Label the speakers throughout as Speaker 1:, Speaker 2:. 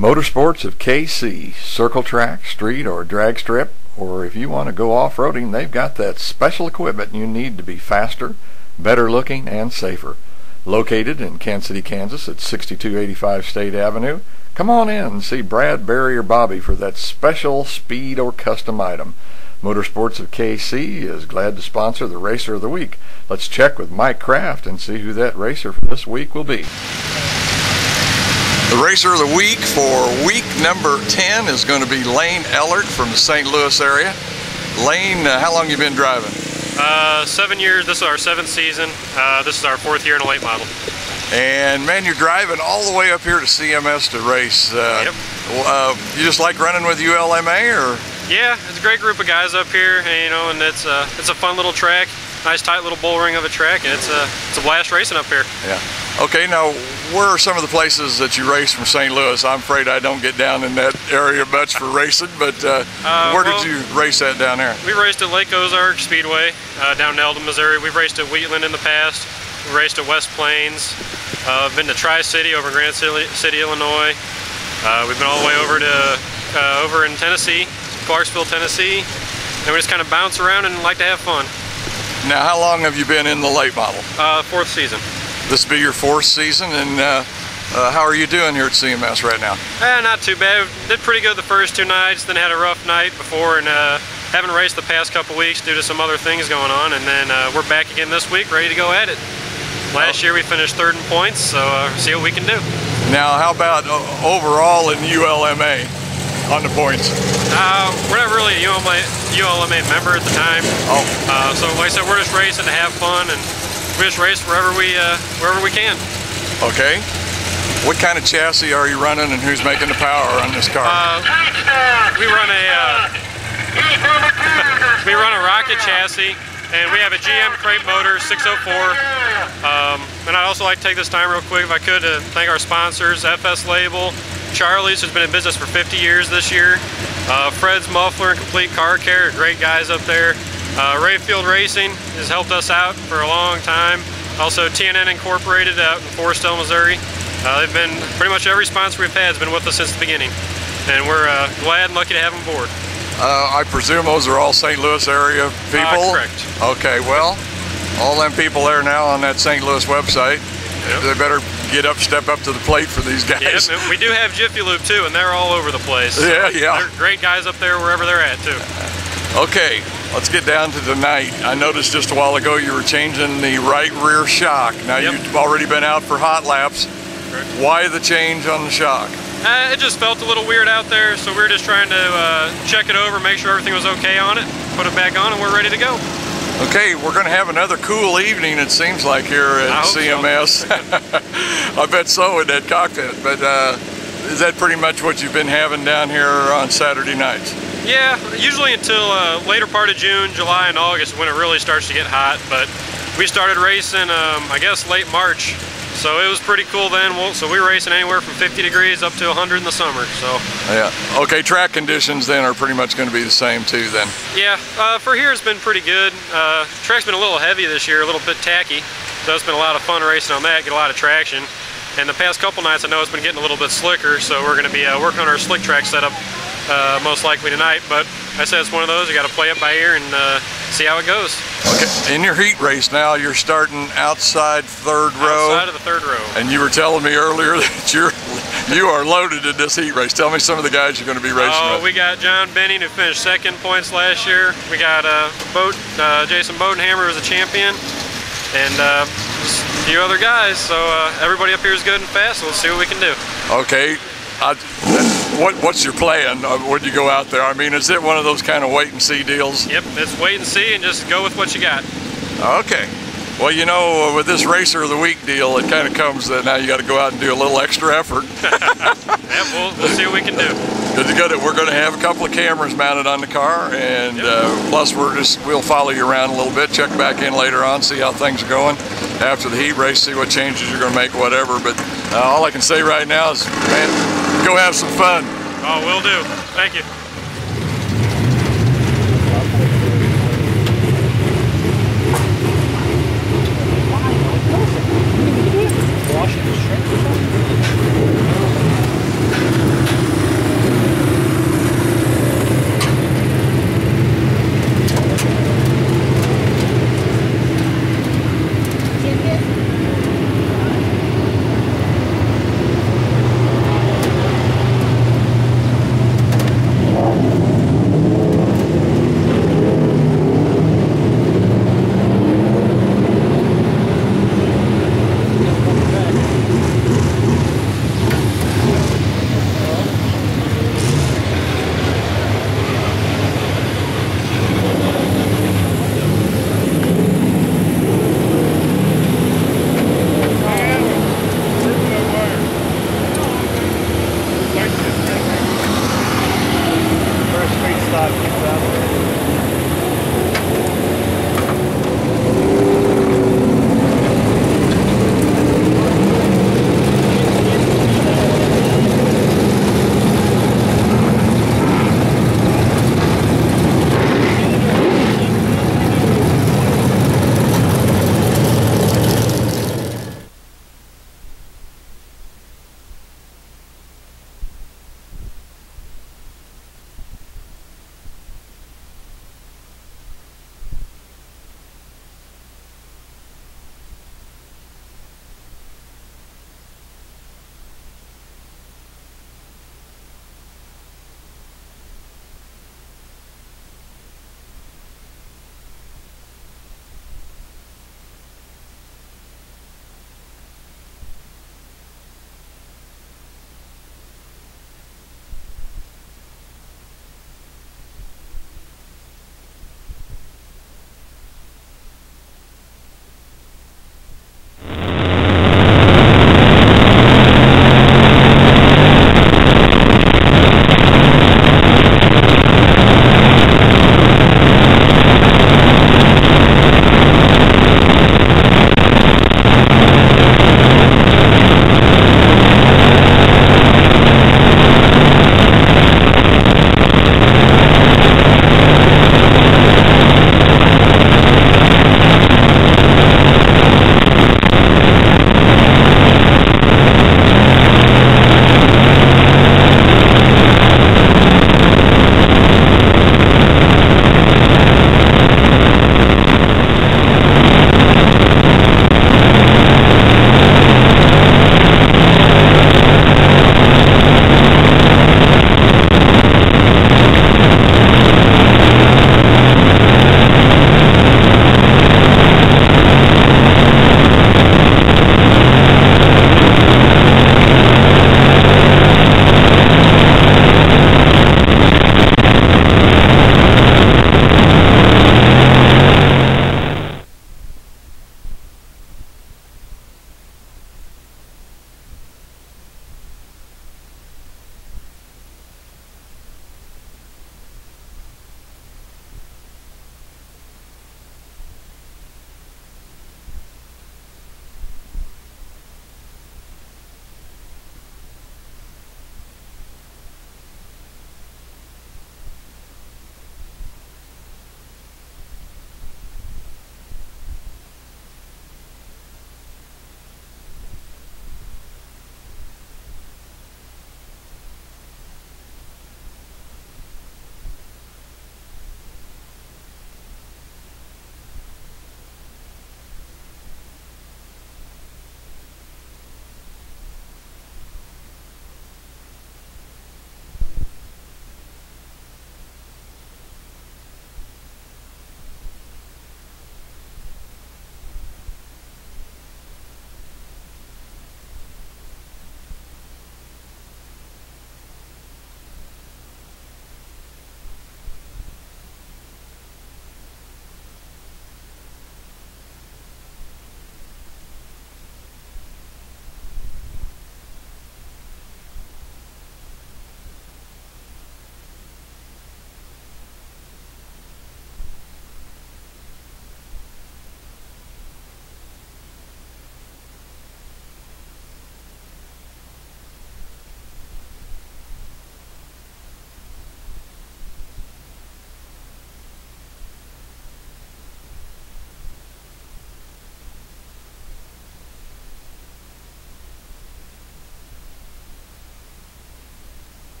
Speaker 1: Motorsports of KC, circle track, street, or drag strip, or if you want to go off-roading, they've got that special equipment you need to be faster, better looking, and safer. Located in Kansas City, Kansas at 6285 State Avenue, come on in and see Brad, Barry, or Bobby for that special speed or custom item. Motorsports of KC is glad to sponsor the Racer of the Week. Let's check with Mike Kraft and see who that racer for this week will be. The Racer of the Week for week number 10 is going to be Lane Ehlert from the St. Louis area. Lane, how long have you been driving?
Speaker 2: 7 years. This is our 7th season. This is our 4th year in a late model.
Speaker 1: And man, you're driving all the way up here to CMS to race.
Speaker 2: Yep.
Speaker 1: You just like running with ULMA, or?
Speaker 2: Yeah, it's a great group of guys up here, and it's a fun little track, nice tight little bull ring of a track, and it's a blast racing up here.
Speaker 1: Yeah. Okay, now where are some of the places that you race from St. Louis? I'm afraid I don't get down in that area much for racing, but where did you race at down there?
Speaker 2: We raced at Lake Ozark Speedway down in Eldon, Missouri. We've raced at Wheatland in the past. We raced at West Plains. Been to Tri-City over in Grand City, Illinois. We've been all the way over in Tennessee, Clarksville, Tennessee, and we just kind of bounce around and like to have fun.
Speaker 1: Now, how long have you been in the late model?
Speaker 2: 4th season.
Speaker 1: This will be your 4th season, and how are you doing here at CMS right now?
Speaker 2: Not too bad. Did pretty good the first 2 nights, then had a rough night before, and haven't raced the past couple weeks due to some other things going on, and then we're back again this week, ready to go at it. Last year we finished 3rd in points, so see what we can do. Now,
Speaker 1: how about overall in ULMA on the points?
Speaker 2: We're not really a ULMA member at the time.
Speaker 1: Oh.
Speaker 2: So like I said, we're just racing to have fun, and we just race wherever we can.
Speaker 1: Okay. What kind of chassis are you running, and who's making the power on this car?
Speaker 2: We run a rocket chassis, and we have a GM crate motor 604. And I'd also like to take this time real quick, if I could, to thank our sponsors, FS Label, Charlie's, who's been in business for 50 years this year, Fred's Muffler and Complete Car Care, great guys up there. Rayfield Racing has helped us out for a long time. Also TNN Incorporated out in Forestell, Missouri. They've been, pretty much every sponsor we've had has been with us since the beginning. And we're glad and lucky to have them aboard.
Speaker 1: I presume those are all St. Louis area people?
Speaker 2: Correct.
Speaker 1: Okay, well, all them people there now on that St. Louis website, yep. They better step up to the plate for these guys.
Speaker 2: Yep, we do have Jiffy Lube too, and they're all over the place. So
Speaker 1: yeah.
Speaker 2: They're great guys up there wherever they're at too.
Speaker 1: Okay, let's get down to tonight. I noticed just a while ago you were changing the right rear shock. Now, yep. You've already been out for hot laps.
Speaker 2: Correct.
Speaker 1: Why the change on the shock?
Speaker 2: It just felt a little weird out there, so we were just trying to check it over, make sure everything was okay on it, put it back on, and we're ready to go.
Speaker 1: Okay, we're going to have another cool evening, it seems like, here at CMS. So. I bet so in that cockpit, but is that pretty much what you've been having down here on Saturday nights?
Speaker 2: Yeah, usually until later part of June, July, and August when it really starts to get hot, but we started racing, I guess, late March. So it was pretty cool then. So we were racing anywhere from 50 degrees up to 100 in the summer. So
Speaker 1: yeah. Okay, track conditions then are pretty much going to be the same too then.
Speaker 2: Yeah, for here it's been pretty good. Track's been a little heavy this year, a little bit tacky. So it's been a lot of fun racing on that, get a lot of traction. And the past couple nights I know it's been getting a little bit slicker, so we're going to be working on our slick track setup most likely tonight. But I said it's one of those, you got to play it by ear and see how it goes.
Speaker 1: Okay, in your heat race now, you're starting outside 3rd row.
Speaker 2: Outside of the 3rd row.
Speaker 1: And you were telling me earlier that you are loaded in this heat race. Tell me some of the guys you're going to be racing with.
Speaker 2: We got John Benning, who finished 2nd points last year. We got Jason Bodenhammer, who was a champion, and a few other guys. So everybody up here is good and fast, so let's see what we can do. Okay.
Speaker 1: What's your plan when you go out there? I mean, is it one of those kind of wait and see deals?
Speaker 2: Yep, it's wait and see and just go with what you got.
Speaker 1: Okay. Well, you know, with this Racer of the Week deal, it kind of comes that now you got to go out and do a little extra effort.
Speaker 2: Yep, we'll see what we can do.
Speaker 1: Good. We're going to have a couple of cameras mounted on the car, and plus we'll follow you around a little bit, check back in later on, see how things are going after the heat race, see what changes you're going to make, whatever. But all I can say right now is, man, go have some fun.
Speaker 2: Oh, will do. Thank you.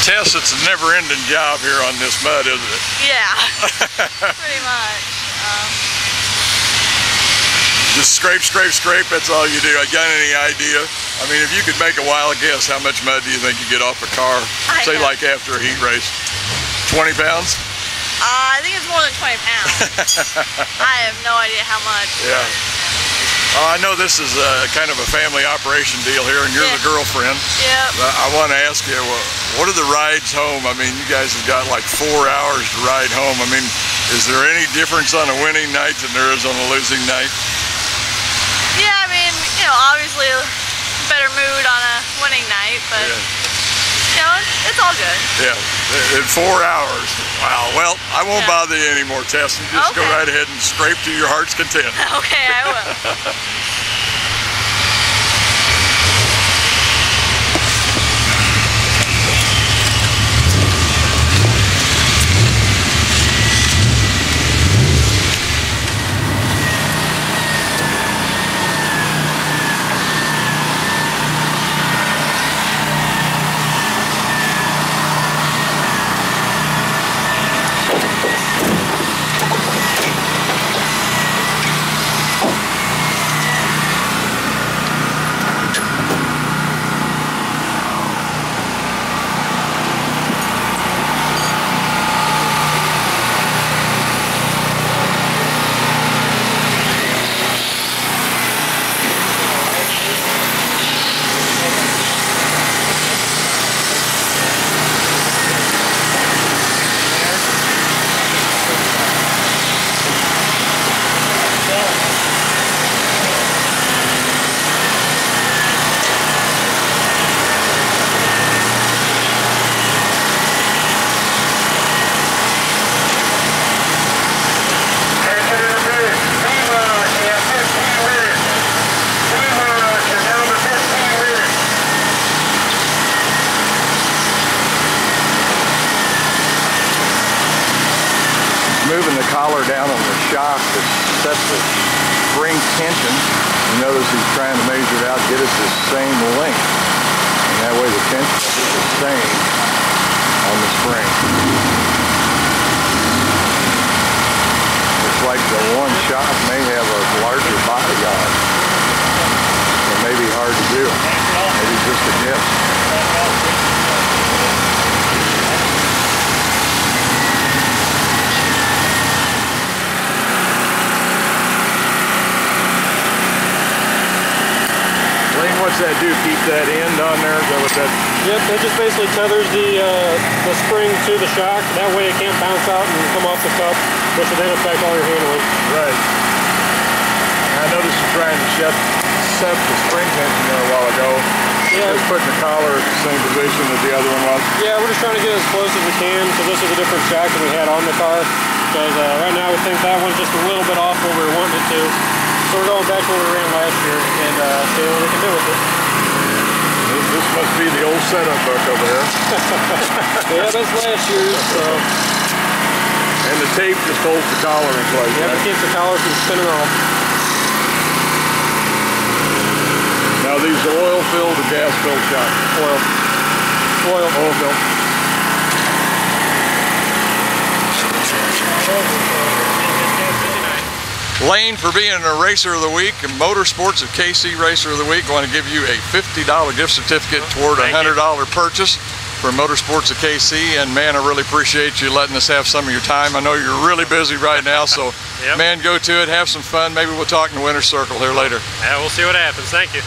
Speaker 1: Tess, it's a never-ending job here on this mud, isn't it?
Speaker 3: Yeah, pretty much.
Speaker 1: Just scrape, scrape, scrape, that's all you do. I got any idea? I mean, if you could make a wild guess, how much mud do you think you get off a car? Say like after a heat race. 20 pounds?
Speaker 3: I think it's more than 20 pounds. I have no idea how much.
Speaker 1: Yeah. I know this is kind of a family operation deal here, and you're the girlfriend.
Speaker 3: Yep.
Speaker 1: I want to ask you, what are the rides home? I mean, you guys have got like 4 hours to ride home. I mean, is there any difference on a winning night than there is on a losing night?
Speaker 3: Yeah, I mean, you know, obviously a better mood on a winning night, but you know, it's all good.
Speaker 1: Yeah, in 4 hours. Wow. Well, I won't bother you anymore, Tess. You just go right ahead and scrape to your heart's content.
Speaker 3: Okay, I will.
Speaker 1: Moving the collar down on the shock to set the spring tension. You notice he's trying to measure it out, get it the same length. And that way the tension is the same on the spring. Looks like the one shock may have a larger body on it. It may be hard to do. Maybe just a guess. What's that do? Keep that end on there? Is that what that?
Speaker 2: Yep, that just basically tethers the spring to the shock. That way it can't bounce out and come off the cup, which will then affect all your handling.
Speaker 1: Right. I noticed you trying to set the spring tension there a while ago. Yeah. Just putting the collar at the same position that the other one was.
Speaker 2: Yeah, we're just trying to get as close as we can. So this is a different shock than we had on the car. Because right now we think that one's just a little bit off where we were wanting it to. So we're going back to what we ran last year and see what we can do with it.
Speaker 1: This must be the old setup book over there.
Speaker 2: Yeah, that's last year's. So.
Speaker 1: And the tape just holds the collar in place.
Speaker 2: Yeah,
Speaker 1: right?
Speaker 2: It keeps the collar from spinning off.
Speaker 1: Now these are oil-filled or gas-filled shocks?
Speaker 2: Oil.
Speaker 1: Oil-filled. Lane, for being a Racer of the Week and Motorsports of KC Racer of the Week, going to give you a $50 gift certificate toward a $100 purchase for Motorsports of KC. And man, I really appreciate you letting us have some of your time. I know you're really busy right now, so man, go to it, have some fun. Maybe we'll talk in the winner's circle here later.
Speaker 2: Yeah, we'll see what happens. Thank you.